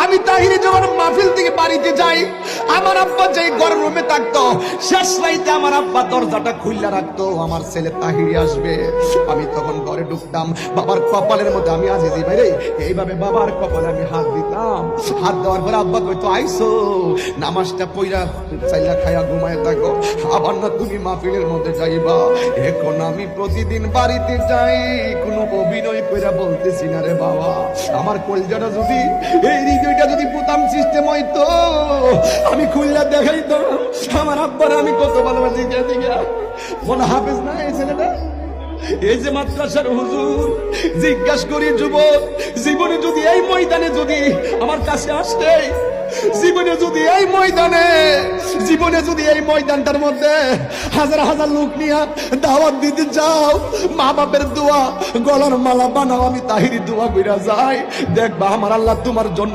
আমি তাহিরি যখন মাহফিল থেকে বাড়িতে যাই, আমার আব্বা যেই ঘরের রুমে থাকতো, শেষ রাইতে আমার আব্বা দরজাটা খুললা রাখতো, আমার ছেলে তাহিরি আসবে। আমি তখন ঘরে ঢুকতাম, বাবার কপালের মধ্যে আমি আজিজি ভাই রে এইভাবে বাবার কপালে আমি হাত দিতাম। হাত দেওয়ার পরে আব্বা কইতো, আইসো নামাজটা পইরা চাইলা খায়া ঘুমায় থাকো, আবার না তুমি মাহফিলের মধ্যে যাইবা। এখন আমি প্রতিদিন বাড়িতে যাই, কোনো অভিনয় কইরা বলতেছি না রে বাবা। আমার কলজাটা যদি, এই হৃদয়টা যদি বোতাম সিস্টেম হইতো, আমি খুললা দেখাইতো আমার আব্বার আমি কত ভালোবাসি। মনে হাফেজ না এই ছেলেটা, এই যে মাদ্রাসার হুজুর। জিজ্ঞাসা করি যুবক, জীবনে যদি এই ময়দানে যদি আমার কাছে আসতে, জীবনে যদি এই ময়দানে, জীবনে যদি এই ময়দানটার মধ্যে হাজার হাজার লোক নিয়ে দাওয়াত দিতে যাও, মা বাপের দোয়া গলার মালা বানাও, আমি তাহিরি দোয়া কইরা যাই, দেখবা আমার আল্লাহ তোমার জন্য